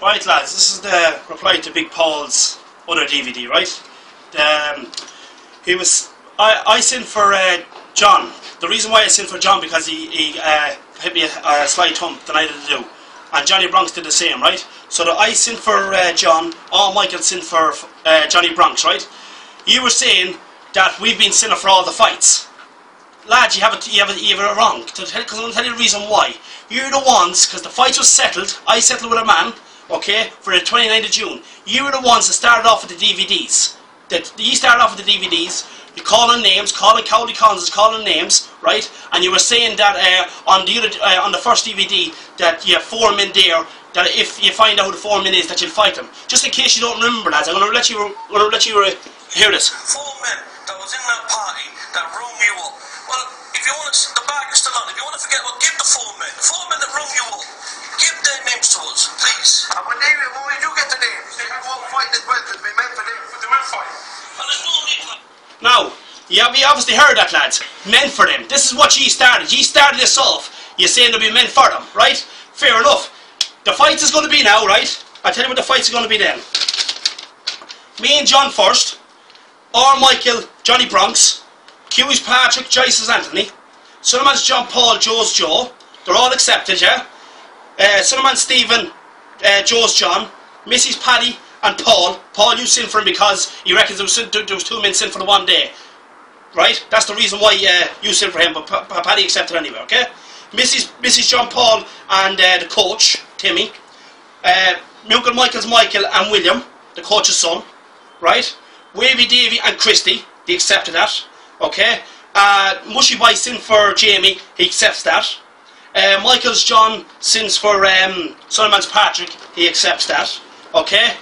Right, lads, this is the reply to Big Paul's other DVD, right? I sinned for John. The reason why I sinned for John because he hit me a slight hump the night of the do. And Johnny Bronx did the same, right? So that I sinned for John, all Michael sinned for Johnny Bronx, right? You were saying that we've been sinning for all the fights. Lads, you have it wrong. Because I'm going to tell you the reason why. You're the ones, because the fights were settled. I settled with a man, okay, for the 29th of June. You were the ones that started off with the DVDs. You started off with the DVDs. You're calling names, calling Cowley Collins, calling names, right? And you were saying that on the first DVD that you have 4 men there. That if you find out who the 4 men is, that you'll fight them. Just in case you don't remember, lads, I'm going to let you hear this. 4 men that was in that party that roomed you up. Well, if you want to, the bag is still on. If you want to forget, well, give the 4 men. The 4 men that roomed you up. Give their names to us, please. And when we do get the names, they can go and fight as well. It'll be meant for them. The men fight. And there's no need for that. Now, you obviously heard that, lads. Men for them. This is what ye started. Ye started this off. You're saying there'll be men for them, right? Fair enough. The fight is going to be now, right? I'll tell you what the fight's going to be then. Me and John first. Or Michael, Johnny Bronx. Q's Patrick, Joyce's Anthony. Sonnerman's John Paul, Joe's Joe. They're all accepted, yeah? Sonnerman's Stephen, Joe's John. Mrs. Paddy and Paul. Paul, you sin for him because he reckons there was 2 men sin for the one day. Right? That's the reason why you sin for him, but Paddy accepted anyway, okay? Mrs. John Paul and the coach, Timmy. My Uncle Michael's Michael and William, the coach's son. Right? Wavy Davy and Christy, they accepted that. Okay? Mushy Boy sin for Jamie, he accepts that. Michael's John sins for Sonnerman's Patrick, he accepts that. Okay?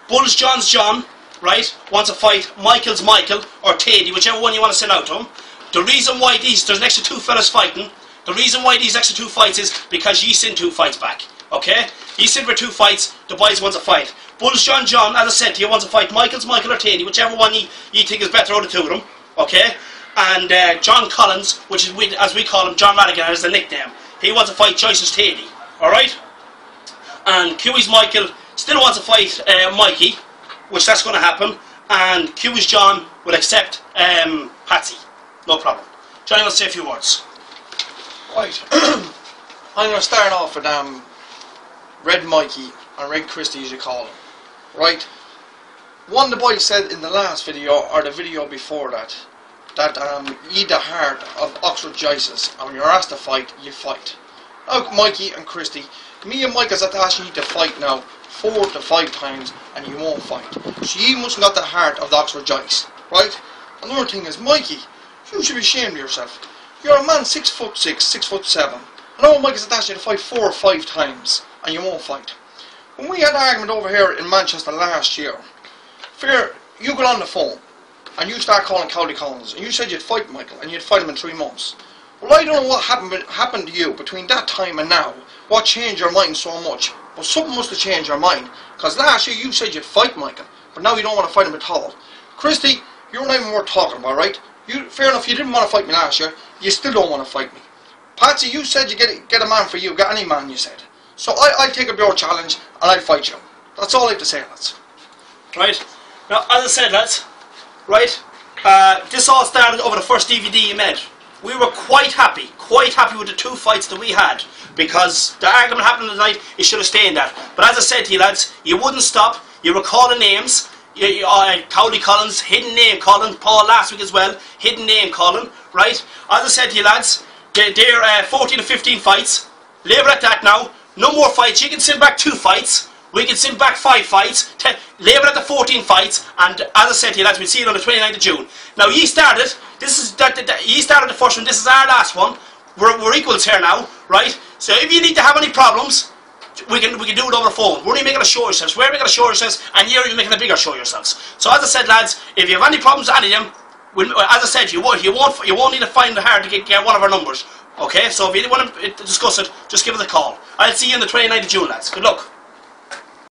Bull's John's John, right, wants to fight Michael's Michael or Teddy, whichever one you want to send out to him. The reason why there's an extra 2 fellas fighting, the reason why these extra 2 fights is because ye send 2 fights back. Okay? Ye send for 2 fights, the boys want to fight. Bull's John, as I said to you, wants to fight Michael's Michael or Teddy, whichever one ye think is better out of the 2 of them. Okay? And John Collins, which is, as we call him, John Radigan is the nickname. He wants to fight Joyce's Teddy. Alright? And QE's Michael still wants to fight Mikey, which that's going to happen. And QE's John will accept Patsy. No problem. Johnny wants to say a few words. Right. I'm going to start off with Red Mikey and Red Christy, as you call him. Right? One the boy said in the last video, or the video before that you the heart of Oxford Joyces, and when you're asked to fight, you fight. Now Mikey and Christy, me and Mike is asking you to fight now 4 to 5 times and you won't fight. So you mustn't got the heart of the Oxford Joyce, right? Another thing is, Mikey, you should be ashamed of yourself. You're a man 6'6", 6'7". I know Mike is asking you to fight 4 or 5 times and you won't fight. When we had an argument over here in Manchester last year, you got on the phone and you start calling Cowley Collins and you said you'd fight Michael and you'd fight him in 3 months. Well, I don't know what happened to you between that time and now, what changed your mind so much. But something must have changed your mind, because last year you said you'd fight Michael, but now you don't want to fight him at all. Christy, you're not even worth talking about, right? Fair enough, you didn't want to fight me last year, you still don't want to fight me. Patsy, you said you get a man for you, get any man, you said. So I'll take up your challenge and I'll fight you. That's all I have to say, lads. Right. Now, as I said, lads, right, this all started over the first DVD you made. We were quite happy with the 2 fights that we had, because the argument happened tonight, it should have stayed in that. But as I said to you, lads, you wouldn't stop, you were calling names, Cowley Collins, hidden name calling, Paul last week as well, hidden name calling, right? As I said to you, lads, they're 14 to 15 fights, leave it at that now, no more fights, you can send back 2 fights, we can send back 5 fights, leave it at the 14 fights, and as I said to you, lads, we'll see it on the 29th of June. Now, ye started the first one, this is our last one, we're equals here now, right? So if you need to have any problems, we can do it over the phone. We're only making a show yourselves, we're making a show yourselves, and you're making a bigger show yourselves. So as I said, lads, if you have any problems with any of them, as I said, you won't need to find it hard to get one of our numbers. Okay, so if you want to discuss it, just give us a call. I'll see you on the 29th of June, lads. Good luck.